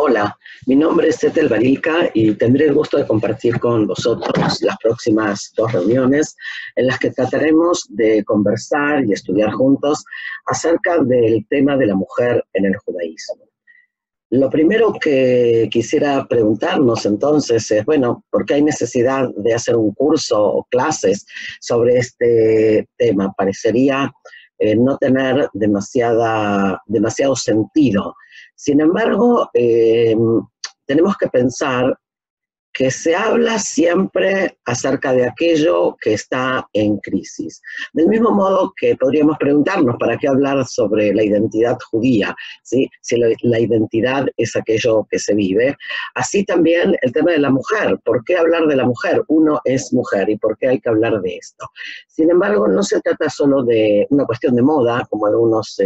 Hola, mi nombre es Ethel Barilka y tendré el gusto de compartir con vosotros las próximas 2 reuniones en las que trataremos de conversar y estudiar juntos acerca del tema de la mujer en el judaísmo. Lo primero que quisiera preguntarnos entonces es, bueno, ¿por qué hay necesidad de hacer un curso o clases sobre este tema? Parecería no tener demasiado sentido. Sin embargo, tenemos que pensar que se habla siempre acerca de aquello que está en crisis. Del mismo modo que podríamos preguntarnos para qué hablar sobre la identidad judía, ¿sí? Si la identidad es aquello que se vive. Así también el tema de la mujer. ¿Por qué hablar de la mujer? Uno es mujer y ¿por qué hay que hablar de esto? Sin embargo, no se trata solo de una cuestión de moda, como algunos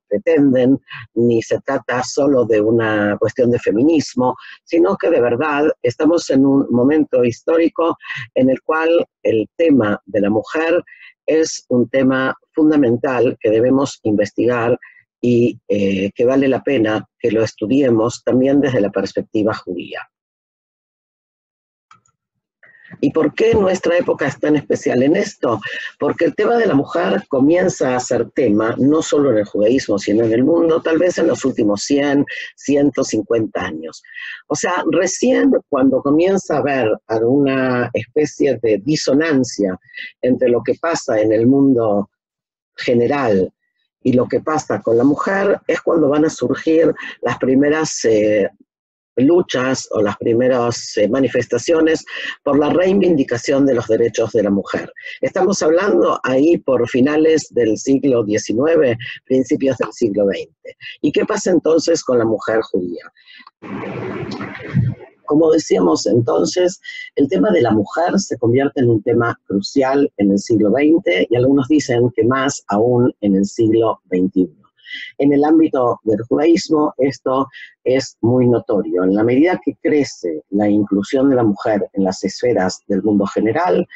pretenden, ni se trata solo de una cuestión de feminismo, sino que de verdad estamos en un momento histórico en el cual el tema de la mujer es un tema fundamental que debemos investigar y que vale la pena que lo estudiemos también desde la perspectiva judía. ¿Y por qué nuestra época es tan especial en esto? Porque el tema de la mujer comienza a ser tema, no solo en el judaísmo, sino en el mundo, tal vez en los últimos 100, 150 años. O sea, recién cuando comienza a haber alguna especie de disonancia entre lo que pasa en el mundo general y lo que pasa con la mujer, es cuando van a surgir las primeras luchas o las primeras manifestaciones por la reivindicación de los derechos de la mujer. Estamos hablando ahí por finales del siglo XIX, principios del siglo XX. ¿Y qué pasa entonces con la mujer judía? Como decíamos entonces, el tema de la mujer se convierte en un tema crucial en el siglo XX y algunos dicen que más aún en el siglo XXI. En el ámbito del judaísmo esto es muy notorio. En la medida que crece la inclusión de la mujer en las esferas del mundo general,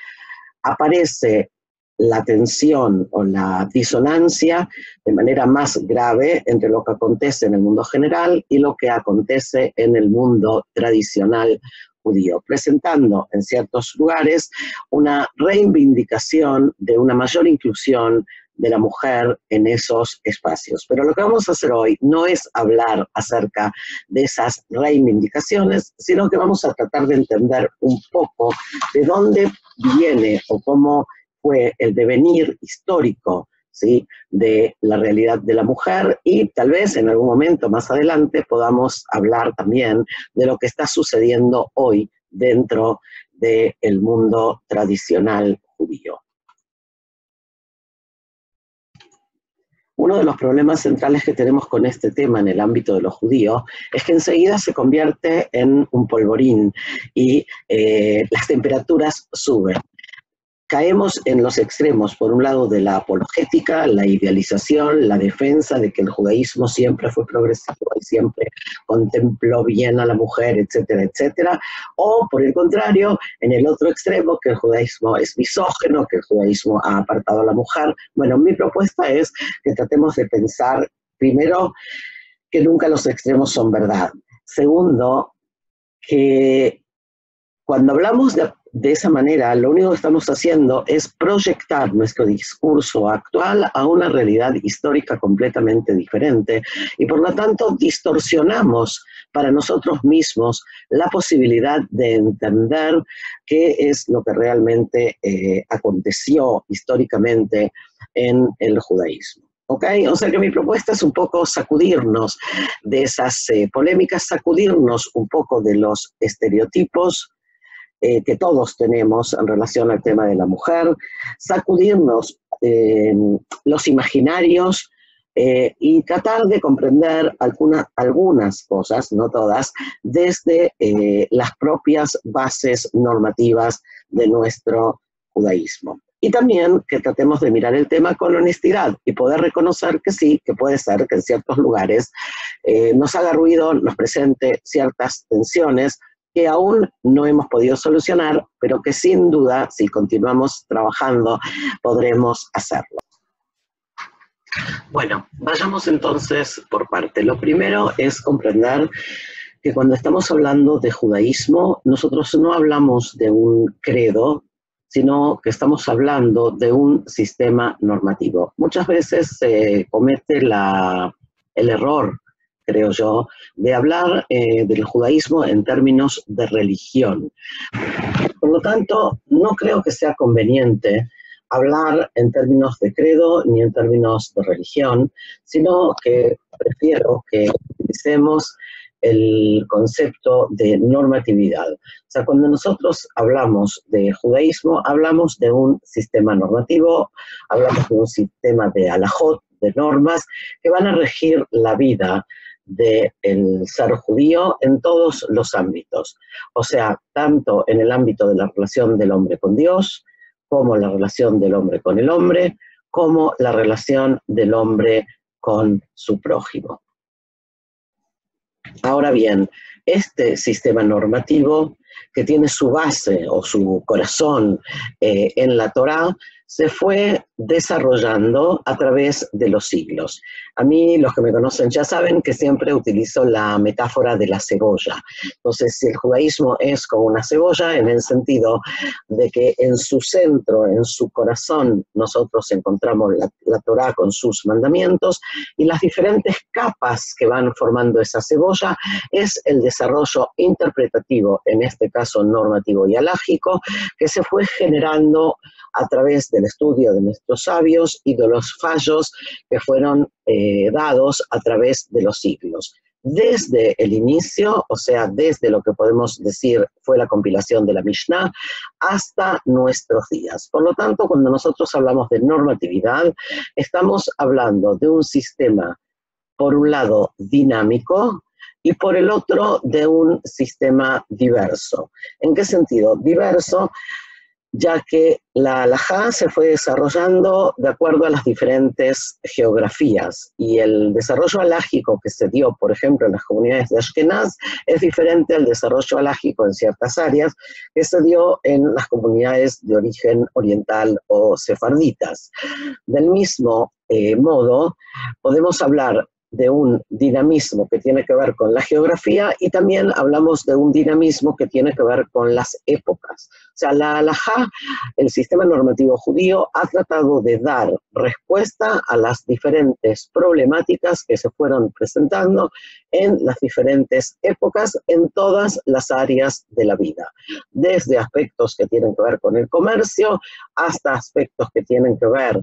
aparece la tensión o la disonancia de manera más grave entre lo que acontece en el mundo general y lo que acontece en el mundo tradicional judío, presentando en ciertos lugares una reivindicación de una mayor inclusión de la mujer en esos espacios. Pero lo que vamos a hacer hoy no es hablar acerca de esas reivindicaciones, sino que vamos a tratar de entender un poco de dónde viene o cómo fue el devenir histórico, ¿sí?, de la realidad de la mujer, y tal vez en algún momento más adelante podamos hablar también de lo que está sucediendo hoy dentro del mundo tradicional judío. Uno de los problemas centrales que tenemos con este tema en el ámbito de los judíos es que enseguida se convierte en un polvorín y las temperaturas suben. Caemos en los extremos, por un lado, de la apologética, la idealización, la defensa de que el judaísmo siempre fue progresivo y siempre contempló bien a la mujer, etcétera, etcétera, o por el contrario, en el otro extremo, que el judaísmo es misógino, que el judaísmo ha apartado a la mujer. Bueno, mi propuesta es que tratemos de pensar, primero, que nunca los extremos son verdad. Segundo, que cuando hablamos de esa manera, lo único que estamos haciendo es proyectar nuestro discurso actual a una realidad histórica completamente diferente y por lo tanto distorsionamos para nosotros mismos la posibilidad de entender qué es lo que realmente aconteció históricamente en el judaísmo. ¿Okay? O sea que mi propuesta es un poco sacudirnos de esas polémicas, sacudirnos un poco de los estereotipos que todos tenemos en relación al tema de la mujer, sacudirnos los imaginarios y tratar de comprender algunas cosas, no todas, desde las propias bases normativas de nuestro judaísmo. Y también que tratemos de mirar el tema con honestidad y poder reconocer que sí, que puede ser que en ciertos lugares nos haga ruido, nos presente ciertas tensiones, que aún no hemos podido solucionar, pero que sin duda, si continuamos trabajando, podremos hacerlo. Bueno, vayamos entonces por parte. Lo primero es comprender que cuando estamos hablando de judaísmo, nosotros no hablamos de un credo, sino que estamos hablando de un sistema normativo. Muchas veces se comete el error, creo yo, de hablar del judaísmo en términos de religión. Por lo tanto, no creo que sea conveniente hablar en términos de credo ni en términos de religión, sino que prefiero que utilicemos el concepto de normatividad. O sea, cuando nosotros hablamos de judaísmo, hablamos de un sistema normativo, hablamos de un sistema de halajot, de normas, que van a regir la vida del ser judío en todos los ámbitos. O sea, tanto en el ámbito de la relación del hombre con Dios, como la relación del hombre con el hombre, como la relación del hombre con su prójimo. Ahora bien, este sistema normativo, que tiene su base o su corazón en la Torá, se fue desarrollando a través de los siglos. A mí, los que me conocen ya saben que siempre utilizo la metáfora de la cebolla. Entonces, si el judaísmo es como una cebolla, en el sentido de que en su centro, en su corazón, nosotros encontramos la Torá con sus mandamientos, y las diferentes capas que van formando esa cebolla es el desarrollo interpretativo, en este caso normativo y halágico, que se fue generando a través del estudio de nuestros sabios y de los fallos que fueron dados a través de los siglos. Desde el inicio, o sea, desde lo que podemos decir fue la compilación de la Mishnah, hasta nuestros días. Por lo tanto, cuando nosotros hablamos de normatividad, estamos hablando de un sistema, por un lado, dinámico, y por el otro, de un sistema diverso. ¿En qué sentido? Diverso, ya que la halajá se fue desarrollando de acuerdo a las diferentes geografías, y el desarrollo halágico que se dio, por ejemplo, en las comunidades de Ashkenaz, es diferente al desarrollo halágico en ciertas áreas que se dio en las comunidades de origen oriental o sefarditas. Del mismo modo, podemos hablar de un dinamismo que tiene que ver con la geografía, y también hablamos de un dinamismo que tiene que ver con las épocas. O sea, la halajá, el sistema normativo judío, ha tratado de dar respuesta a las diferentes problemáticas que se fueron presentando en las diferentes épocas, en todas las áreas de la vida, desde aspectos que tienen que ver con el comercio, hasta aspectos que tienen que ver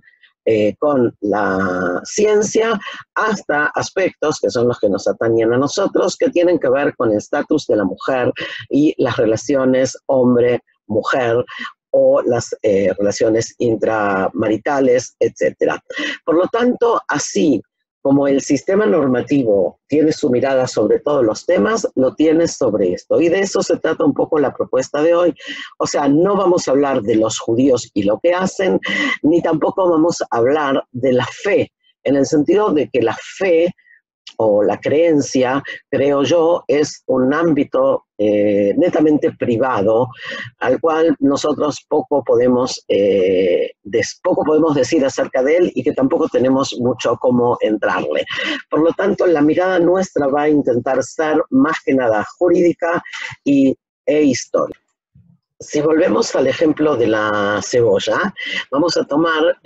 con la ciencia, hasta aspectos que son los que nos atañen a nosotros, que tienen que ver con el estatus de la mujer y las relaciones hombre-mujer, o las relaciones intramaritales, etc. Por lo tanto, así como el sistema normativo tiene su mirada sobre todos los temas, lo tiene sobre esto. Y de eso se trata un poco la propuesta de hoy. O sea, no vamos a hablar de los judíos y lo que hacen, ni tampoco vamos a hablar de la fe, en el sentido de que la fe o la creencia, creo yo, es un ámbito netamente privado, al cual nosotros poco podemos decir acerca de él, y que tampoco tenemos mucho cómo entrarle. Por lo tanto, la mirada nuestra va a intentar ser más que nada jurídica e histórica. Si volvemos al ejemplo de la cebolla, vamos a tomar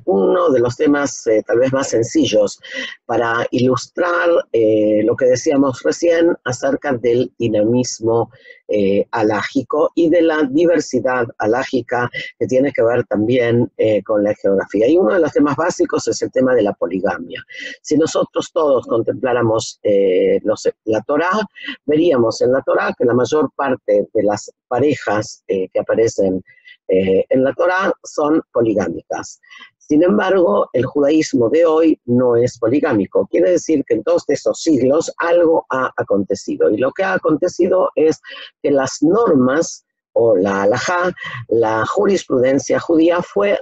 uno de los temas tal vez más sencillos para ilustrar lo que decíamos recién acerca del dinamismo halágico y de la diversidad halágica que tiene que ver también con la geografía. Y uno de los temas básicos es el tema de la poligamia. Si nosotros todos contempláramos la Torá, veríamos en la Torá que la mayor parte de las parejas que aparecen en la Torá son poligámicas. Sin embargo, el judaísmo de hoy no es poligámico. Quiere decir que en todos esos siglos algo ha acontecido. Y lo que ha acontecido es que las normas, o la halajá, la jurisprudencia judía, fue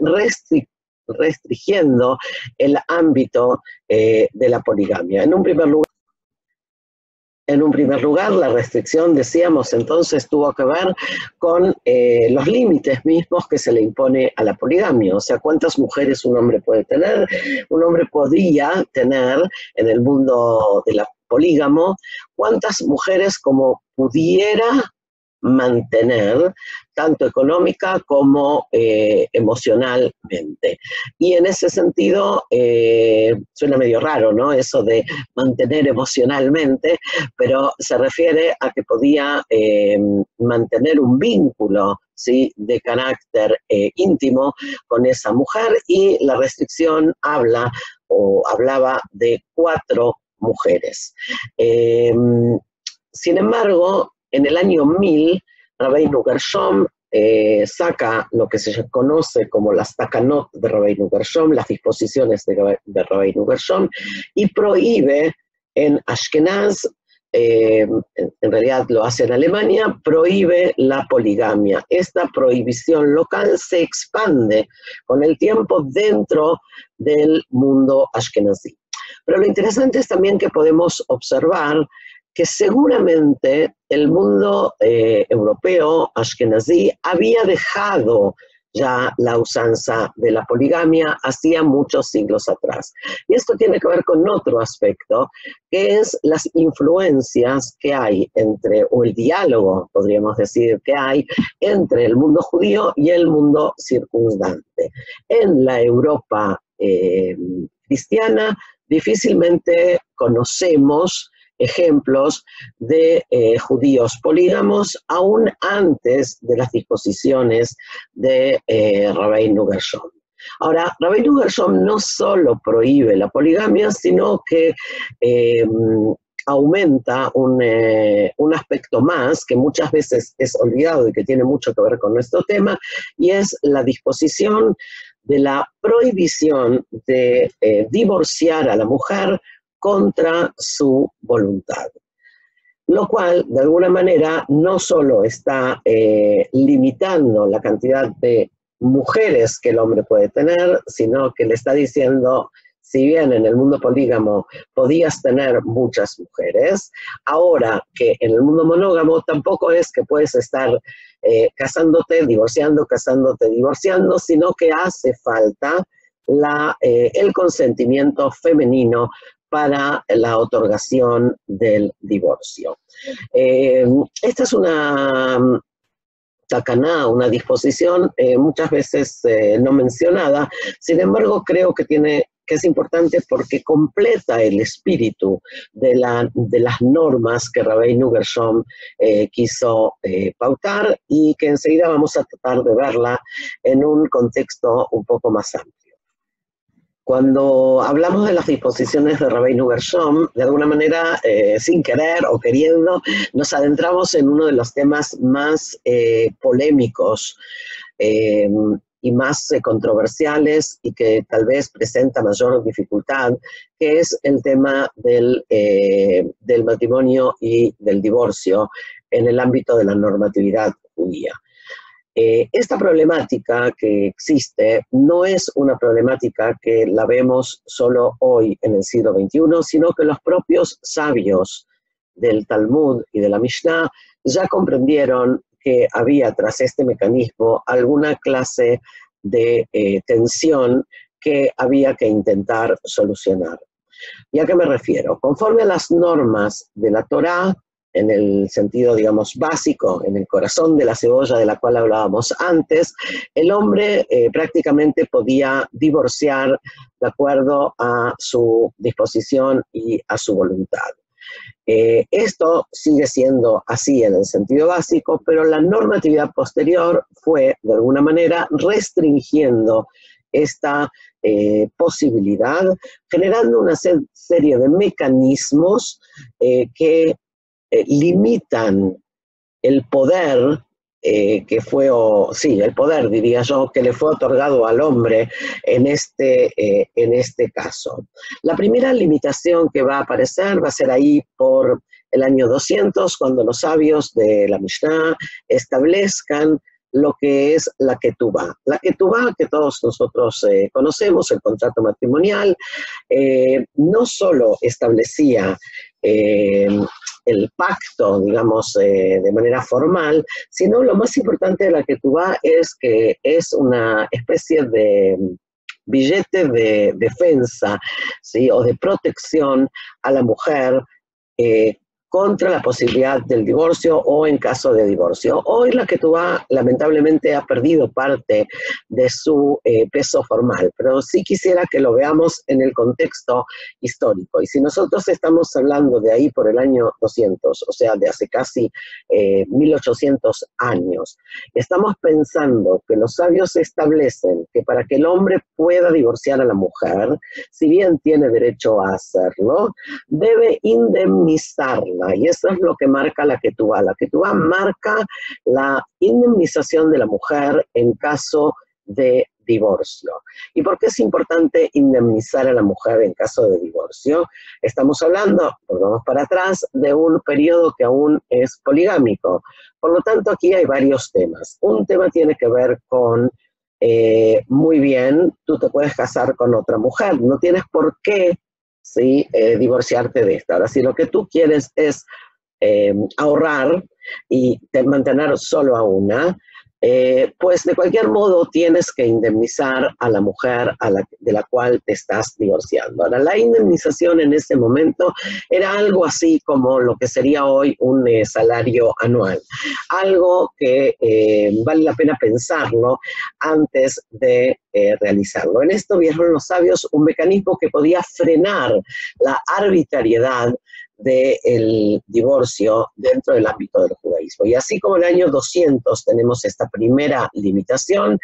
restringiendo el ámbito de la poligamia. En un primer lugar, En un primer lugar, la restricción, decíamos entonces, tuvo que ver con los límites mismos que se le impone a la poligamia, o sea, cuántas mujeres un hombre puede tener. Un hombre podría tener en el mundo de la polígamo cuántas mujeres como pudiera mantener, tanto económica como emocionalmente. Y en ese sentido, suena medio raro, ¿no? Eso de mantener emocionalmente, pero se refiere a que podía mantener un vínculo, ¿sí?, de carácter íntimo con esa mujer, y la restricción habla o hablaba de 4 mujeres. Sin embargo, en el año 1000, Rabbeinu Gershom saca lo que se conoce como las takanot de Rabbeinu Gershom, las disposiciones de Rabbeinu Gershom, y prohíbe en Ashkenaz, en realidad lo hace en Alemania, prohíbe la poligamia. Esta prohibición local se expande con el tiempo dentro del mundo ashkenazí. Pero lo interesante es también que podemos observar que seguramente el mundo europeo, ashkenazí, había dejado ya la usanza de la poligamia hacía muchos siglos atrás. Y esto tiene que ver con otro aspecto, que es las influencias que hay entre, o el diálogo, podríamos decir, que hay entre el mundo judío y el mundo circundante. En la Europa cristiana, difícilmente conocemos ejemplos de judíos polígamos aún antes de las disposiciones de Rabbeinu Gershom. Ahora, Rabbeinu Gershom no solo prohíbe la poligamia, sino que aumenta un aspecto más que muchas veces es olvidado y que tiene mucho que ver con nuestro tema, y es la disposición de la prohibición de divorciar a la mujer contra su voluntad. Lo cual, de alguna manera, no solo está limitando la cantidad de mujeres que el hombre puede tener, sino que le está diciendo, si bien en el mundo polígamo podías tener muchas mujeres, ahora que en el mundo monógamo tampoco es que puedes estar casándote, divorciando, sino que hace falta el consentimiento femenino para la otorgación del divorcio. Esta es una takaná, una disposición muchas veces no mencionada, sin embargo creo que es importante porque completa el espíritu de las normas que Rabbeinu Gershom quiso pautar, y que enseguida vamos a tratar de verla en un contexto un poco más amplio. Cuando hablamos de las disposiciones de Rabbeinu Gershom, de alguna manera, sin querer o queriendo, nos adentramos en uno de los temas más polémicos y más controversiales, y que tal vez presenta mayor dificultad, que es el tema del matrimonio y del divorcio en el ámbito de la normatividad judía. Esta problemática que existe no es una problemática que la vemos solo hoy en el siglo XXI, sino que los propios sabios del Talmud y de la Mishnah ya comprendieron que había tras este mecanismo alguna clase de tensión que había que intentar solucionar. ¿Y a qué me refiero? Conforme a las normas de la Torá, en el sentido, digamos, básico, en el corazón de la cebolla de la cual hablábamos antes, el hombre prácticamente podía divorciar de acuerdo a su disposición y a su voluntad. Esto sigue siendo así en el sentido básico, pero la normatividad posterior fue, de alguna manera, restringiendo esta posibilidad, generando una serie de mecanismos que limitan el poder el poder, diría yo, que le fue otorgado al hombre en este caso. La primera limitación que va a aparecer va a ser ahí por el año 200, cuando los sabios de la Mishnah establezcan lo que es la ketubá. La ketubá, que todos nosotros conocemos, el contrato matrimonial, no solo establecía el pacto, digamos, de manera formal, sino lo más importante de la Ketubá es que es una especie de billete de defensa, ¿sí? O de protección a la mujer contra la posibilidad del divorcio o en caso de divorcio. Hoy la Ketubá lamentablemente ha perdido parte de su peso formal, pero sí quisiera que lo veamos en el contexto histórico. Y si nosotros estamos hablando de ahí por el año 200, o sea, de hace casi 1800 años, estamos pensando que los sabios establecen que para que el hombre pueda divorciar a la mujer, si bien tiene derecho a hacerlo, debe indemnizarla. Y eso es lo que marca la Ketubá. La Ketubá marca la indemnización de la mujer en caso de divorcio. ¿Y por qué es importante indemnizar a la mujer en caso de divorcio? Estamos hablando, volvamos para atrás, de un periodo que aún es poligámico. Por lo tanto, aquí hay varios temas. Un tema tiene que ver con, muy bien, tú te puedes casar con otra mujer, no tienes por qué, ¿sí? Divorciarte de esta. Ahora, si lo que tú quieres es ahorrar y mantener solo a una, pues de cualquier modo tienes que indemnizar a la mujer de la cual te estás divorciando. Ahora, la indemnización en ese momento era algo así como lo que sería hoy un salario anual, algo que vale la pena pensarlo antes de realizarlo. En esto vieron los sabios un mecanismo que podía frenar la arbitrariedad del divorcio dentro del ámbito del judaísmo. Y así como en el año 200 tenemos esta primera limitación,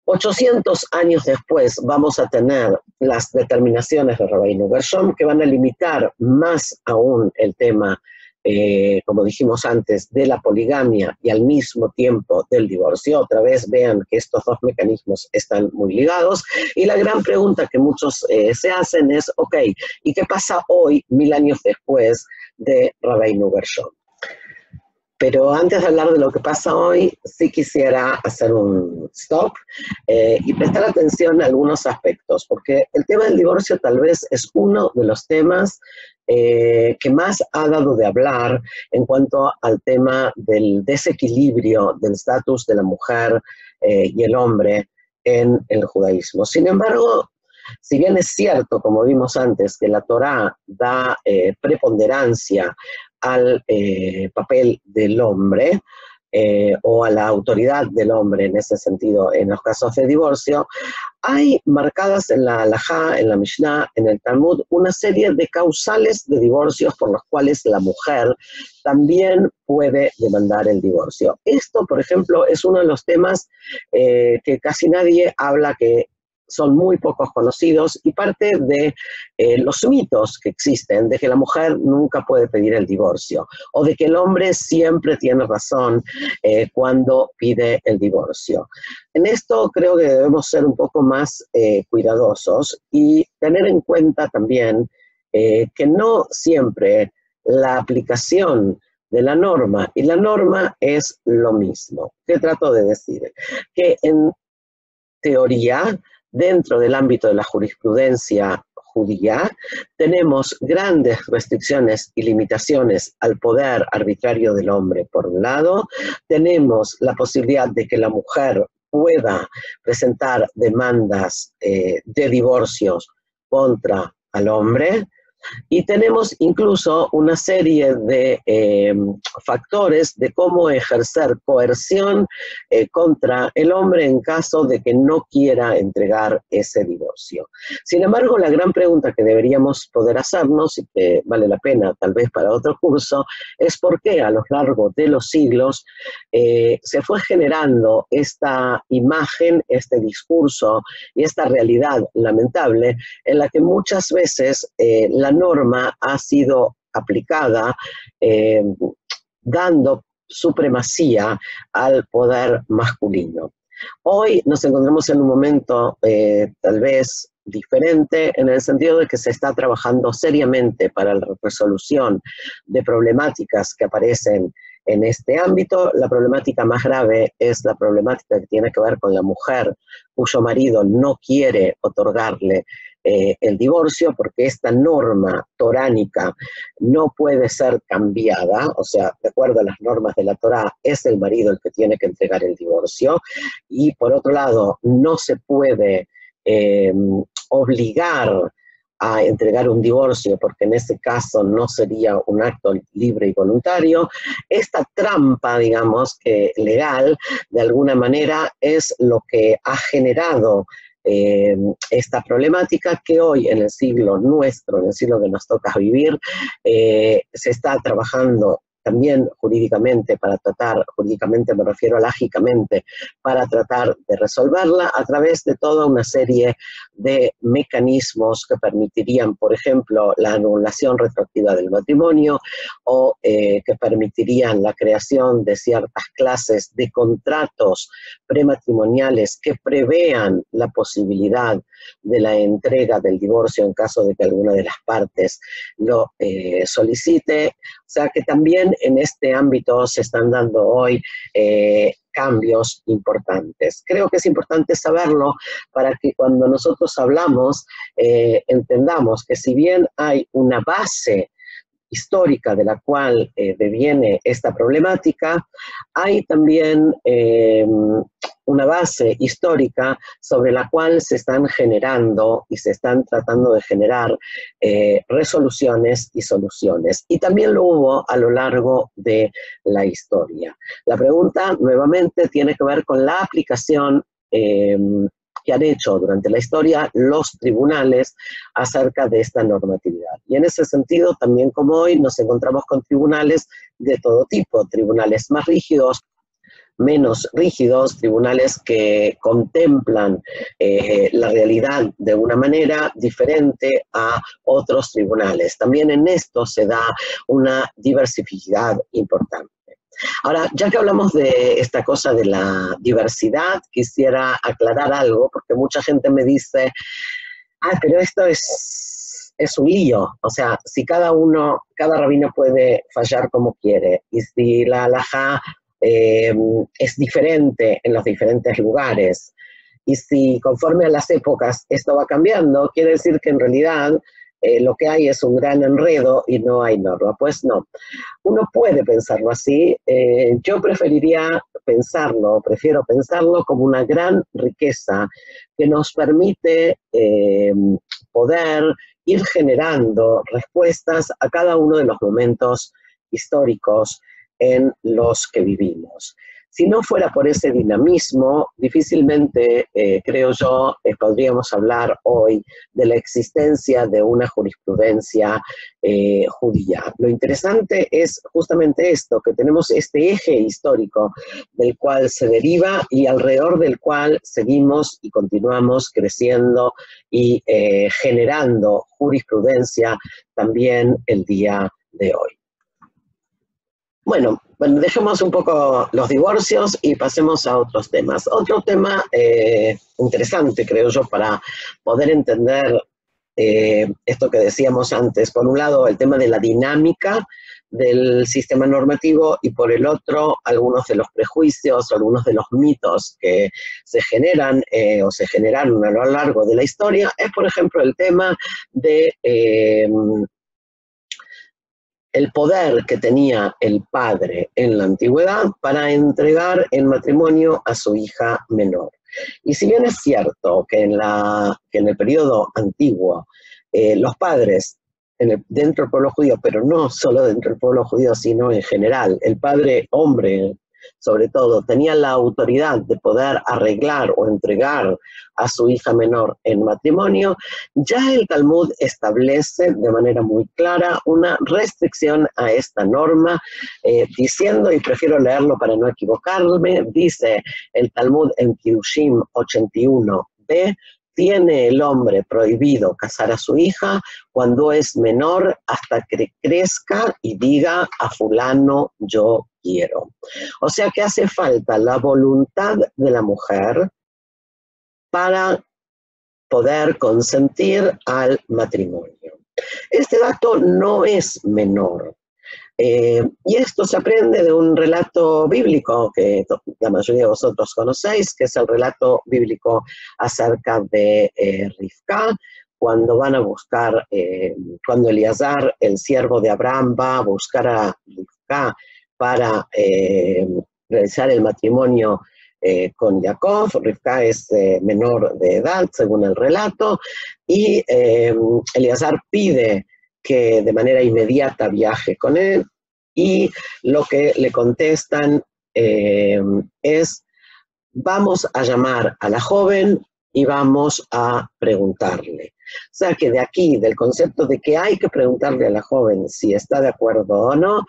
800 años después vamos a tener las determinaciones de Rabbeinu Gershom que van a limitar más aún el tema, como dijimos antes, de la poligamia y al mismo tiempo del divorcio. Otra vez vean que estos dos mecanismos están muy ligados. Y la gran pregunta que muchos se hacen es, ok, ¿y qué pasa hoy, 1000 años después de Rabbeinu Gershom? Pero antes de hablar de lo que pasa hoy, sí quisiera hacer un stop y prestar atención a algunos aspectos, porque el tema del divorcio tal vez es uno de los temas que más ha dado de hablar en cuanto al tema del desequilibrio del estatus de la mujer y el hombre en el judaísmo. Sin embargo, si bien es cierto, como vimos antes, que la Torá da preponderancia al papel del hombre o a la autoridad del hombre en ese sentido, en los casos de divorcio, hay marcadas en la Halajá, en la Mishnah, en el Talmud, una serie de causales de divorcios por los cuales la mujer también puede demandar el divorcio. Esto, por ejemplo, es uno de los temas que casi nadie habla, que son muy pocos conocidos y parte de los mitos que existen de que la mujer nunca puede pedir el divorcio o de que el hombre siempre tiene razón cuando pide el divorcio. En esto creo que debemos ser un poco más cuidadosos y tener en cuenta también que no siempre la aplicación de la norma y la norma es lo mismo. ¿Qué trato de decir? Que en teoría, dentro del ámbito de la jurisprudencia judía, tenemos grandes restricciones y limitaciones al poder arbitrario del hombre, por un lado. Tenemos la posibilidad de que la mujer pueda presentar demandas de divorcios contra el hombre. Y tenemos incluso una serie de factores de cómo ejercer coerción contra el hombre en caso de que no quiera entregar ese divorcio. Sin embargo, la gran pregunta que deberíamos poder hacernos, y que vale la pena tal vez para otro curso, es por qué a lo largo de los siglos se fue generando esta imagen, este discurso y esta realidad lamentable en la que muchas veces la norma ha sido aplicada dando supremacía al poder masculino. Hoy nos encontramos en un momento tal vez diferente en el sentido de que se está trabajando seriamente para la resolución de problemáticas que aparecen en este ámbito. La problemática más grave es la problemática que tiene que ver con la mujer cuyo marido no quiere otorgarle el divorcio, porque esta norma toránica no puede ser cambiada, o sea, de acuerdo a las normas de la Torá, es el marido el que tiene que entregar el divorcio, y por otro lado, no se puede obligar a entregar un divorcio, porque en ese caso no sería un acto libre y voluntario. Esta trampa, digamos, legal, de alguna manera, es lo que ha generado esta problemática que hoy, en el siglo nuestro, en el siglo que nos toca vivir, se está trabajando también jurídicamente jurídicamente me refiero a lágicamente, para tratar de resolverla a través de toda una serie de mecanismos que permitirían, por ejemplo, la anulación retroactiva del matrimonio o que permitirían la creación de ciertas clases de contratos prematrimoniales que prevean la posibilidad de la entrega del divorcio en caso de que alguna de las partes lo solicite. O sea que también en este ámbito se están dando hoy cambios importantes. Creo que es importante saberlo para que cuando nosotros hablamos entendamos que si bien hay una base histórica de la cual deviene esta problemática, hay también una base histórica sobre la cual se están generando y se están tratando de generar resoluciones y soluciones. Y también lo hubo a lo largo de la historia. La pregunta, nuevamente, tiene que ver con la aplicación que han hecho durante la historia los tribunales acerca de esta normatividad. Y en ese sentido, también como hoy, nos encontramos con tribunales de todo tipo, tribunales más rígidos, menos rígidos, tribunales que contemplan la realidad de una manera diferente a otros tribunales. También en esto se da una diversidad importante. Ahora, ya que hablamos de esta cosa de la diversidad, quisiera aclarar algo, porque mucha gente me dice, pero esto es un lío, o sea, si cada rabino puede fallar como quiere, y si la halajá es diferente en los diferentes lugares, y si conforme a las épocas esto va cambiando, quiere decir que en realidad lo que hay es un gran enredo y no hay norma. Pues no, uno puede pensarlo así, yo prefiero pensarlo como una gran riqueza que nos permite poder ir generando respuestas a cada uno de los momentos históricos en los que vivimos. Si no fuera por ese dinamismo, difícilmente, creo yo, podríamos hablar hoy de la existencia de una jurisprudencia judía. Lo interesante es justamente esto, que tenemos este eje histórico del cual se deriva y alrededor del cual seguimos y continuamos creciendo y generando jurisprudencia también el día de hoy. Bueno, dejemos un poco los divorcios y pasemos a otros temas. Otro tema interesante, creo yo, para poder entender esto que decíamos antes. Por un lado, el tema de la dinámica del sistema normativo y por el otro, algunos de los prejuicios, algunos de los mitos que se generan o se generaron a lo largo de la historia. Es, por ejemplo, el tema de el poder que tenía el padre en la antigüedad para entregar en matrimonio a su hija menor. Y si bien es cierto que en el periodo antiguo los padres dentro del pueblo judío, pero no solo dentro del pueblo judío, sino en general, el padre hombre, sobre todo, tenía la autoridad de poder arreglar o entregar a su hija menor en matrimonio, ya el Talmud establece de manera muy clara una restricción a esta norma, diciendo, y prefiero leerlo para no equivocarme, dice el Talmud en Kirushim 81b, tiene el hombre prohibido casar a su hija cuando es menor hasta que crezca y diga a fulano yo quiero. O sea que hace falta la voluntad de la mujer para poder consentir al matrimonio. Este dato no es menor. Y esto se aprende de un relato bíblico que la mayoría de vosotros conocéis, que es el relato bíblico acerca de Rivka, cuando van a buscar, cuando Eliezer, el siervo de Abraham, va a buscar a Rivka para realizar el matrimonio con Jacob. Rivka es menor de edad, según el relato, y Eliezer pide que de manera inmediata viaje con él, y lo que le contestan es: vamos a llamar a la joven y vamos a preguntarle. O sea que de aquí, del concepto de que hay que preguntarle a la joven si está de acuerdo o no,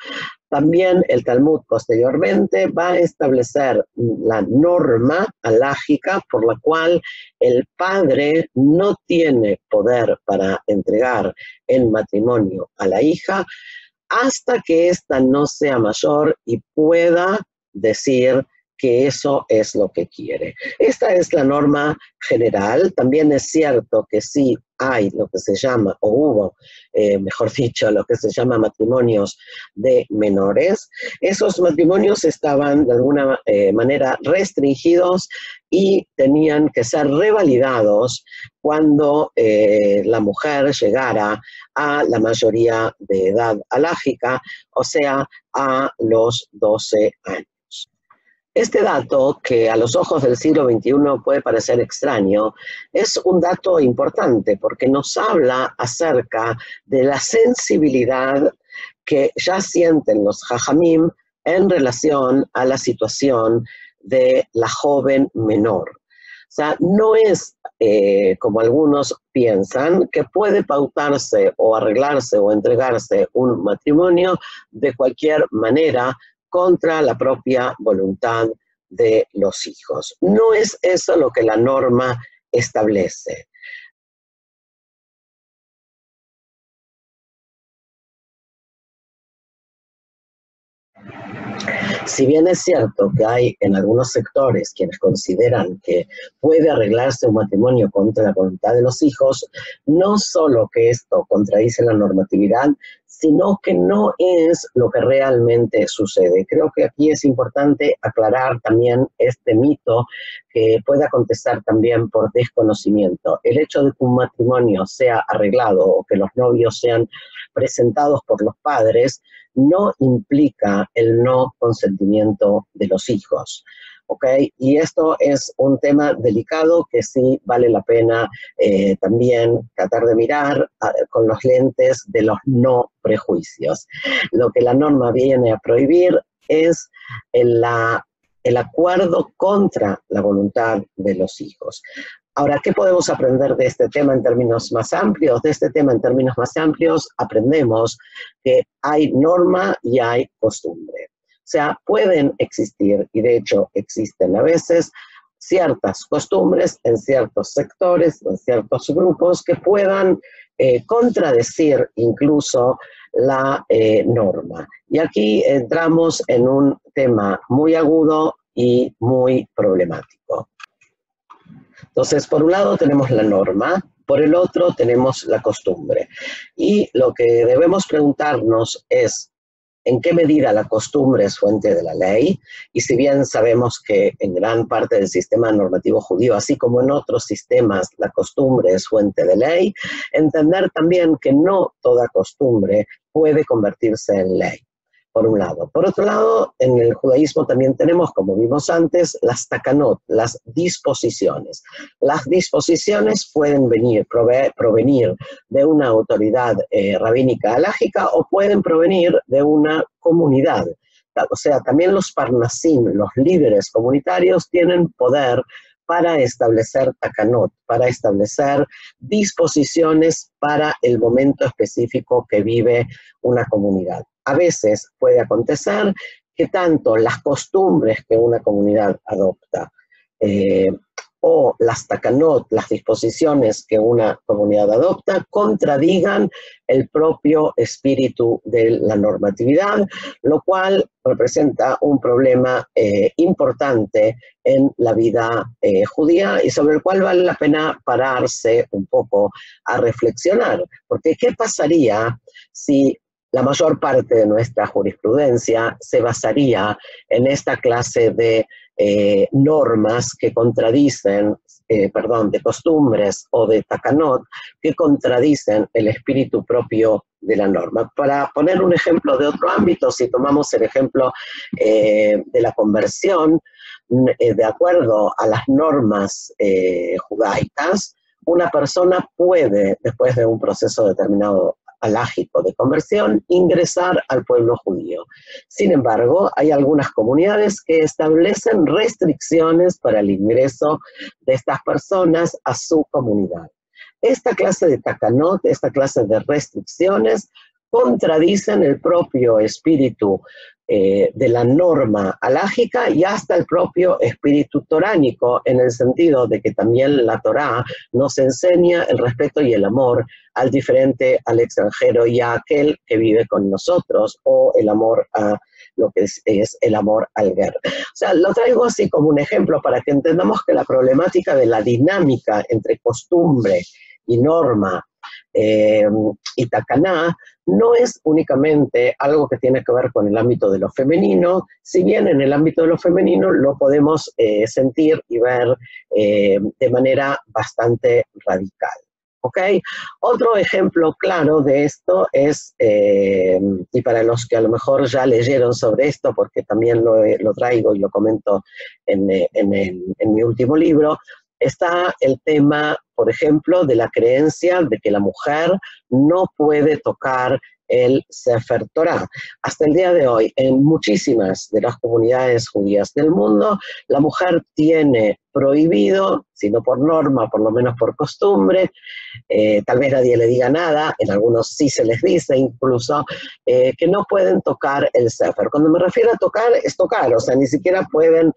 también el Talmud posteriormente va a establecer la norma halágica por la cual el padre no tiene poder para entregar en matrimonio a la hija hasta que ésta no sea mayor y pueda decir que eso es lo que quiere. Esta es la norma general. También es cierto que sí hay lo que se llama, o hubo, mejor dicho, lo que se llama matrimonios de menores. Esos matrimonios estaban de alguna manera restringidos y tenían que ser revalidados cuando la mujer llegara a la mayoría de edad halágica, o sea, a los 12 años. Este dato, que a los ojos del siglo XXI puede parecer extraño, es un dato importante porque nos habla acerca de la sensibilidad que ya sienten los jajamim en relación a la situación de la joven menor. O sea, no es como algunos piensan, que puede pautarse o arreglarse o entregarse un matrimonio de cualquier manera contra la propia voluntad de los hijos. No es eso lo que la norma establece. Si bien es cierto que hay en algunos sectores quienes consideran que puede arreglarse un matrimonio contra la voluntad de los hijos, no solo que esto contradice la normatividad, sino que no es lo que realmente sucede. Creo que aquí es importante aclarar también este mito que puede acontecer también por desconocimiento. El hecho de que un matrimonio sea arreglado o que los novios sean presentados por los padres no implica el no consentimiento de los hijos. ¿Okay? Y esto es un tema delicado que sí vale la pena también tratar de mirar con los lentes de los no prejuicios. Lo que la norma viene a prohibir es el acuerdo contra la voluntad de los hijos. Ahora, ¿qué podemos aprender de este tema en términos más amplios? De este tema en términos más amplios aprendemos que hay norma y hay costumbre. O sea, pueden existir, y de hecho existen a veces, ciertas costumbres en ciertos sectores, en ciertos grupos, que puedan contradecir incluso la norma. Y aquí entramos en un tema muy agudo y muy problemático. Entonces, por un lado tenemos la norma, por el otro tenemos la costumbre. Y lo que debemos preguntarnos es, ¿en qué medida la costumbre es fuente de la ley? Y si bien sabemos que en gran parte del sistema normativo judío, así como en otros sistemas, la costumbre es fuente de ley, entender también que no toda costumbre puede convertirse en ley, por un lado. Por otro lado, en el judaísmo también tenemos, como vimos antes, las takanot, las disposiciones. Las disposiciones pueden provenir de una autoridad rabínica halágica o pueden provenir de una comunidad. O sea, también los parnasim, los líderes comunitarios, tienen poder para establecer takanot, para establecer disposiciones para el momento específico que vive una comunidad. A veces puede acontecer que tanto las costumbres que una comunidad adopta o las takanot, las disposiciones que una comunidad adopta, contradigan el propio espíritu de la normatividad, lo cual representa un problema importante en la vida judía y sobre el cual vale la pena pararse un poco a reflexionar. Porque ¿qué pasaría si la mayor parte de nuestra jurisprudencia se basaría en esta clase de normas que contradicen, de costumbres o de takanot, que contradicen el espíritu propio de la norma. Para poner un ejemplo de otro ámbito, si tomamos el ejemplo de la conversión, de acuerdo a las normas judaicas, una persona puede, después de un proceso determinado halágico de conversión, ingresar al pueblo judío. Sin embargo, hay algunas comunidades que establecen restricciones para el ingreso de estas personas a su comunidad. Esta clase de takanot, esta clase de restricciones, contradicen el propio espíritu de la norma halágica y hasta el propio espíritu toránico, en el sentido de que también la Torá nos enseña el respeto y el amor al diferente, al extranjero y a aquel que vive con nosotros, o el amor a lo que es el amor al ger. O sea, lo traigo así como un ejemplo para que entendamos que la problemática de la dinámica entre costumbre y norma y takaná no es únicamente algo que tiene que ver con el ámbito de lo femenino, si bien en el ámbito de lo femenino lo podemos sentir y ver de manera bastante radical. ¿Okay? Otro ejemplo claro de esto es, y para los que a lo mejor ya leyeron sobre esto, porque también lo traigo y lo comento en mi último libro, está el tema, por ejemplo, de la creencia de que la mujer no puede tocar el Sefer Torah. Hasta el día de hoy, en muchísimas de las comunidades judías del mundo, la mujer tiene prohibido, si no por norma, por lo menos por costumbre, tal vez nadie le diga nada, en algunos sí se les dice incluso, que no pueden tocar el Sefer. Cuando me refiero a tocar, es tocar, o sea, ni siquiera pueden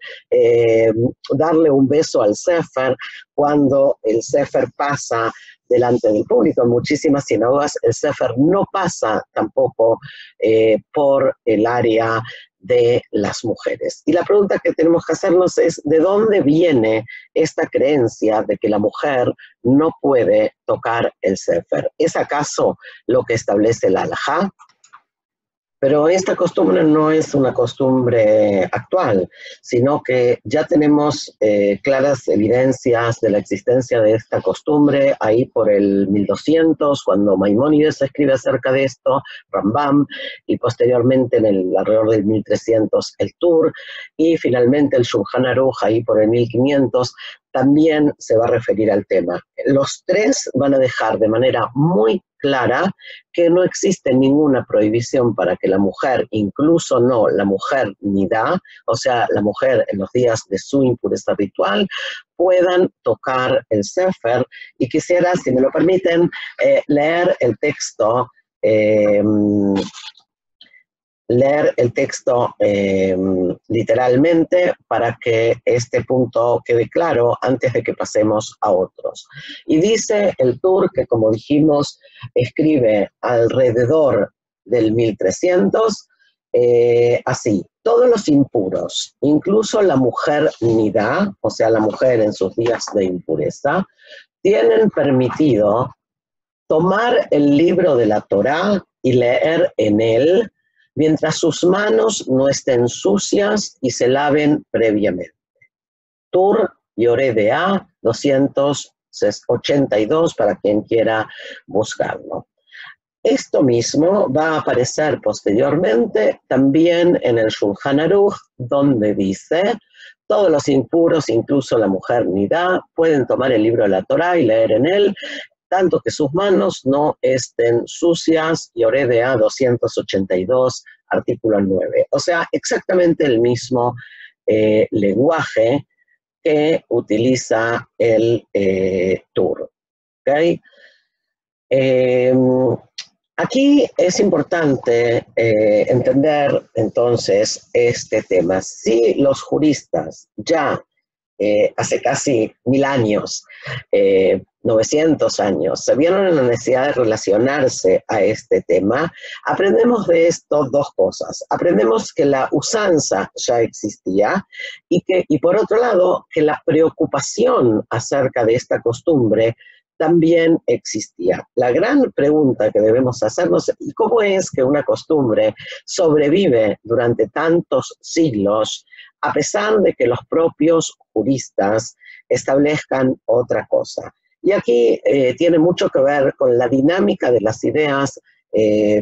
darle un beso al Sefer cuando el Sefer pasa delante del público. En muchísimas sinagogas el Sefer no pasa tampoco por el área de las mujeres. Y la pregunta que tenemos que hacernos es, ¿de dónde viene esta creencia de que la mujer no puede tocar el Sefer? ¿Es acaso lo que establece la halajá? Pero esta costumbre no es una costumbre actual, sino que ya tenemos claras evidencias de la existencia de esta costumbre ahí por el 1200, cuando Maimónides escribe acerca de esto, Rambam, y posteriormente alrededor del 1300 el Tur, y finalmente el Shulchan Aruch ahí por el 1500, también se va a referir al tema. Los tres van a dejar de manera muy clara que no existe ninguna prohibición para que la mujer, incluso no la mujer nidá, o sea, la mujer en los días de su impureza ritual, puedan tocar el Sefer. Y quisiera, si me lo permiten, leer el texto literalmente para que este punto quede claro antes de que pasemos a otros. Y dice el Tur que, como dijimos, escribe alrededor del 1300, así: todos los impuros, incluso la mujer nidá, o sea, la mujer en sus días de impureza, tienen permitido tomar el libro de la Torá y leer en él, mientras sus manos no estén sucias y se laven previamente. Tur Yoreh De'ah 282 para quien quiera buscarlo. Esto mismo va a aparecer posteriormente también en el Shulchan Aruch, donde dice: todos los impuros, incluso la mujer nidá, pueden tomar el libro de la Torá y leer en él, tanto que sus manos no estén sucias. Yoreh De'ah 282, artículo 9. O sea, exactamente el mismo lenguaje que utiliza el Tur. ¿Okay? Aquí es importante entender entonces este tema. Si los juristas ya hace casi 1000 años, 900 años, se vieron en la necesidad de relacionarse a este tema, aprendemos de esto dos cosas. Aprendemos que la usanza ya existía y por otro lado, que la preocupación acerca de esta costumbre también existía. La gran pregunta que debemos hacernos es cómo es que una costumbre sobrevive durante tantos siglos a pesar de que los propios juristas establezcan otra cosa. Y aquí tiene mucho que ver con la dinámica de las ideas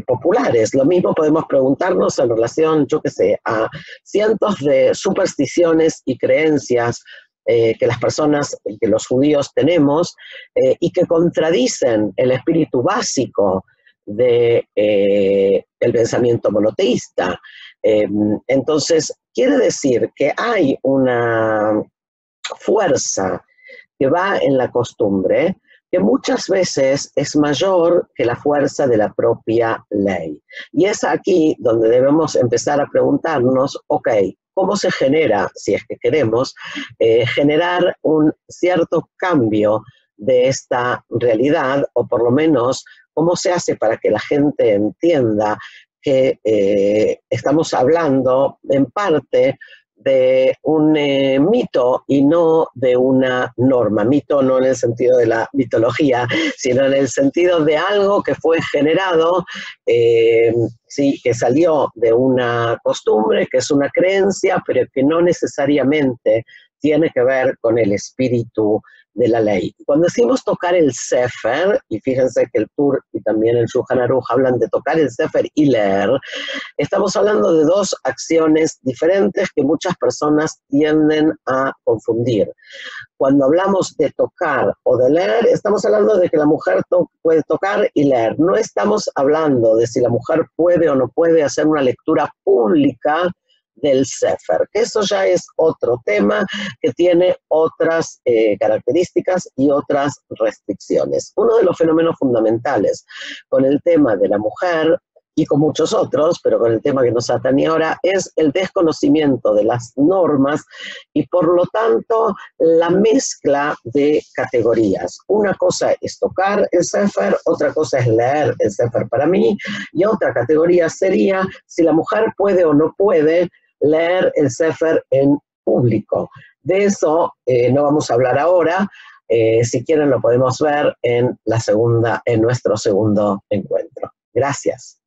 populares. Lo mismo podemos preguntarnos en relación, yo qué sé, a cientos de supersticiones y creencias que las personas, que los judíos tenemos, y que contradicen el espíritu básico de, el pensamiento monoteísta. Entonces, quiere decir que hay una fuerza que va en la costumbre, que muchas veces es mayor que la fuerza de la propia ley. Y es aquí donde debemos empezar a preguntarnos, ok, ¿cómo se genera, si es que queremos, generar un cierto cambio de esta realidad, o por lo menos, cómo se hace para que la gente entienda que estamos hablando en parte de un mito y no de una norma. Mito no en el sentido de la mitología, sino en el sentido de algo que fue generado, sí, que salió de una costumbre, que es una creencia, pero que no necesariamente tiene que ver con el espíritu de la ley. Cuando decimos tocar el Sefer, y fíjense que el Tur y también el Shulchan Aruch hablan de tocar el Sefer y leer, estamos hablando de dos acciones diferentes que muchas personas tienden a confundir. Cuando hablamos de tocar o de leer, estamos hablando de que la mujer puede tocar y leer. No estamos hablando de si la mujer puede o no puede hacer una lectura pública del Sefer, que eso ya es otro tema que tiene otras características y otras restricciones. Uno de los fenómenos fundamentales con el tema de la mujer y con muchos otros, pero con el tema que nos atañe ahora, es el desconocimiento de las normas y por lo tanto la mezcla de categorías. Una cosa es tocar el Sefer, otra cosa es leer el Sefer para mí, y otra categoría sería si la mujer puede o no puede leer el Sefer en público. De eso no vamos a hablar ahora, si quieren lo podemos ver en nuestro segundo encuentro. Gracias.